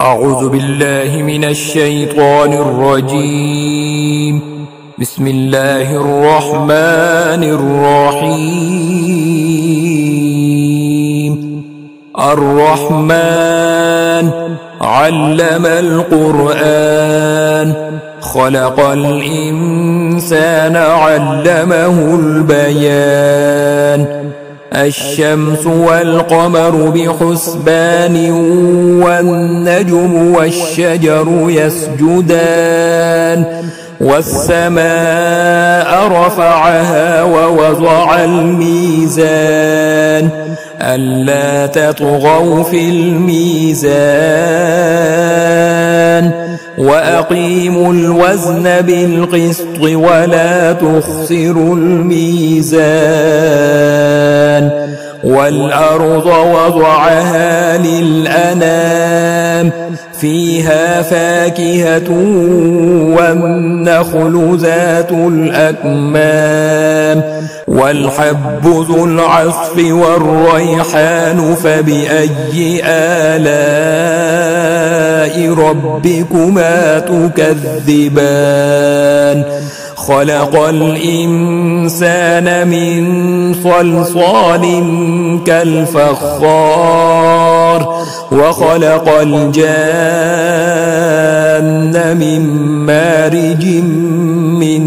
أعوذ بالله من الشيطان الرجيم. بسم الله الرحمن الرحيم. الرحمن علم القرآن، خلق الإنسان علمه البيان. الشمس والقمر بحسبان، والنجم والشجر يسجدان. والسماء رفعها ووضع الميزان، ألا تطغوا في الميزان، وأقيموا الوزن بالقسط ولا تخسروا الميزان. والأرض وضعها للأنام، فيها فاكهة والنخل ذات الأكمام، والحب ذو العصف والريحان. فبأي آلاء ربكما تكذبان؟ خلق الإنسان من صلصال كالفخار، وخلق الجان من مارج من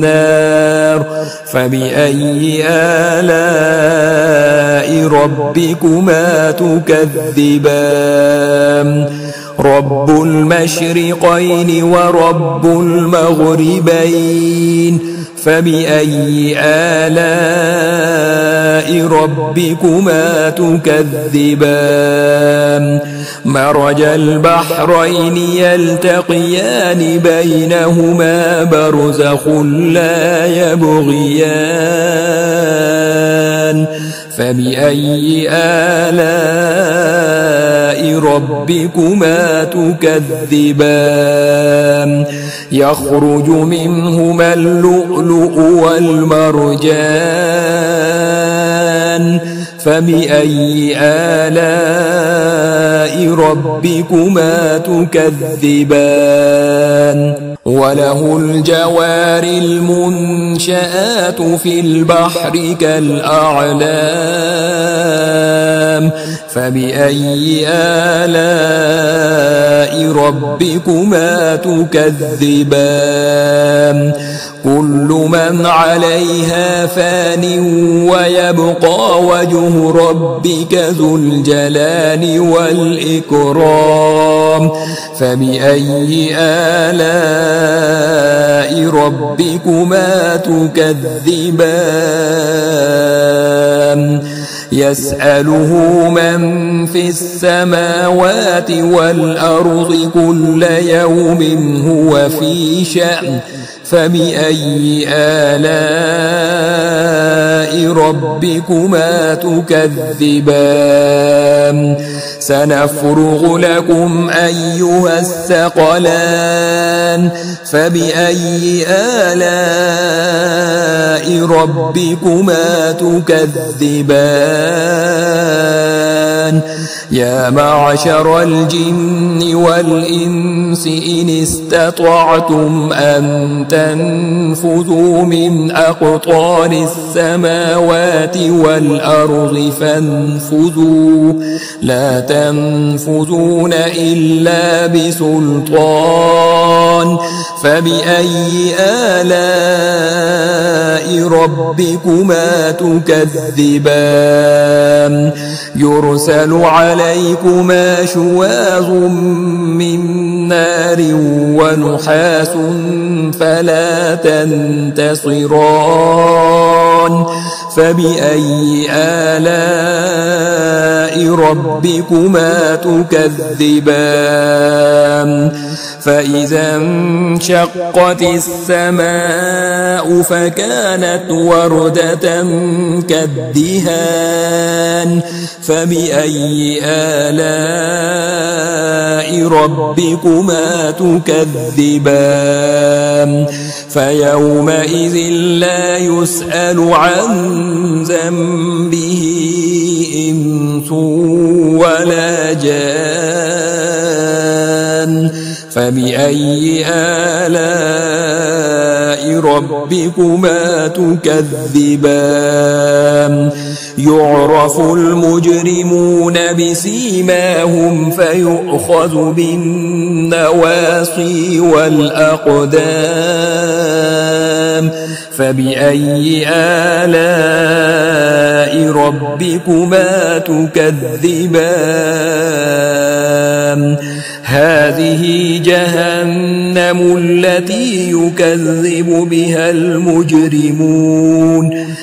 نار. فبأي آلاء ربكما تكذبان؟ رب المشرقين ورب المغربين، فبأي آلاء ربكما تكذبان؟ مرج البحرين يلتقيان، بينهما برزخ لا يبغيان. فبأي آلاء ربكما تكذبان؟ يخرج منهما اللؤلؤ والمرجان. فبأي آلاء ربكما تكذبان؟ وله الجوار المنشآت في البحر كالأعلام. فبأي آلاء ربكما تكذبان؟ كل من عليها فان، ويبقى وجه ربك ذو الجلال والإكرام. فبأي آلاء ربكما تكذبان؟ يسأله من في السماوات والأرض، كل يوم هو في شأن. فبأي آلاء ربكما تكذبان؟ سنفرغ لكم أيها الثقلان. فبأي آلاء ربكما تكذبان؟ يا معشر الجن والإنس، إن استطعتم أن تنفذوا من أقطار السماوات والأرض فانفذوا، لا تنفذون إلا بسلطان. فبأي آلاء ربكما تكذبان؟ يرسل عليكما شواظ من نار ونحاس فلا تنتصران. فبأي آلاء ربكما تكذبان؟ فإذا انشقت السماء فكانت وردة كالدهان. فبأي آلاء ربكما تكذبان؟ فيومئذ لا يسأل عن ذنبه إنس ولا جان. فبأي آلاء ربكما تكذبان يعرف المجرمون بسيماهم فيؤخذ بالنواصي والأقدام فبأي آلاء ربكما تكذبان هذه جهنم التي يكذب بها المجرمون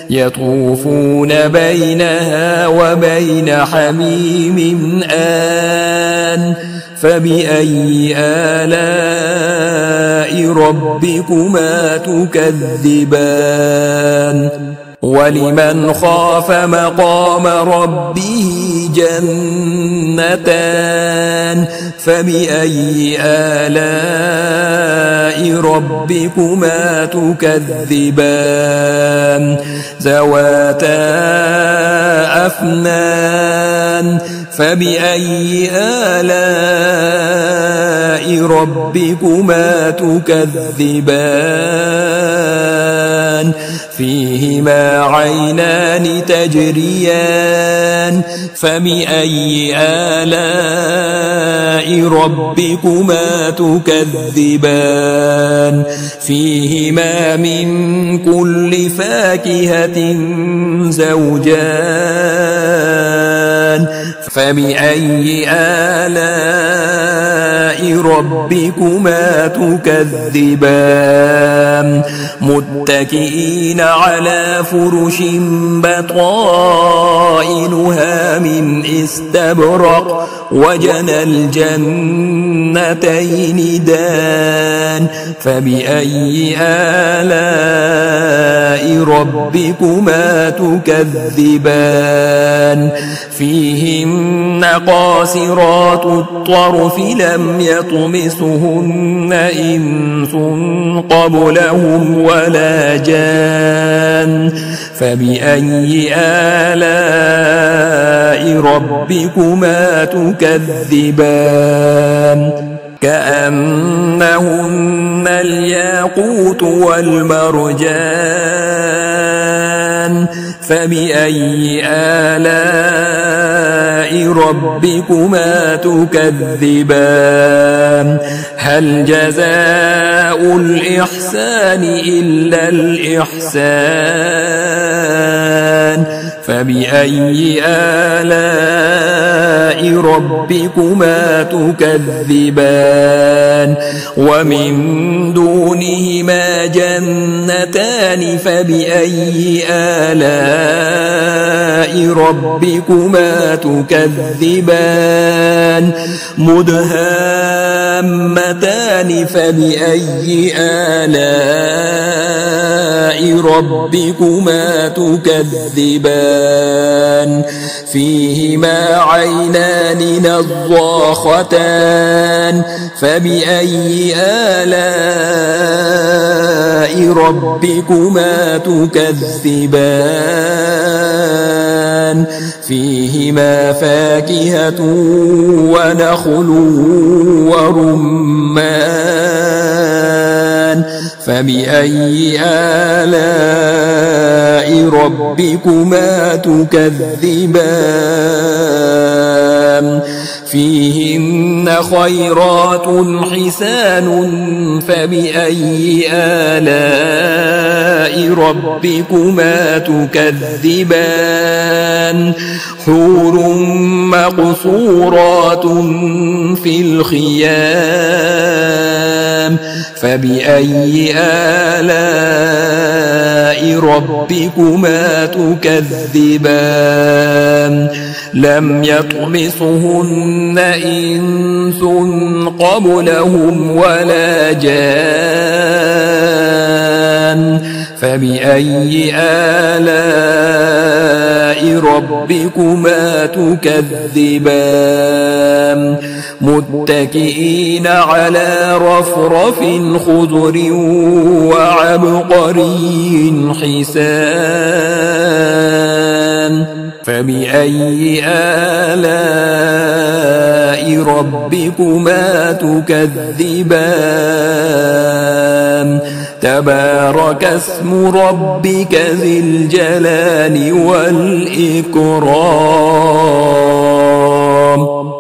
يطوفون بينها وبين حميم آن فبأي آلاء ربكما تكذبان ولمن خاف مقام ربه جنتان فبأي آلاء ربكما تكذبان ذواتا أفنان فبأي آلاء ربكما تكذبان فيهما عينان تجريان فبأي آلاء ربكما تكذبان فيهما من كل فاكهة زوجان فبأي آلاء ربكما تكذبان متكئين على فرش بطائنها من استبرق وجنى الجنتين دان فبأي آلاء ربكما تكذبان فيهن قاصرات الطرف لم يطمسهن إنس قبلهم ولا جان فبأي آلاء ربكما تكذبان كأنهن الياقوت والمرجان فبأي آلاء ربكما تكذبان هل جزاء الإحسان إلا الإحسان فبأي آلاء ربكما تكذبان ومن دونهما جنتان فبأي آلاء ربكما تكذبان مدهامتان فبأي آلاء ربكما تكذبان فيهما عينان نضاختان فبأي آلاء ربكما تكذبان فيهما فاكهة ونخل ورمان فبأي آلاء ربكما تكذبان فيهن خيرات حسان فبأي آلاء ربكما تكذبان حور مقصورات في الخيام فبأي آلاء ربكما تكذبان لم يطمسهن إنس قبلهم ولا جان فبأي آلاء ربكما تكذبان متكئين على رفرف خضر وعبقري حسان فبأي آلاء ربكما تكذبان تبارك اسم ربك ذي الجلال والإكرام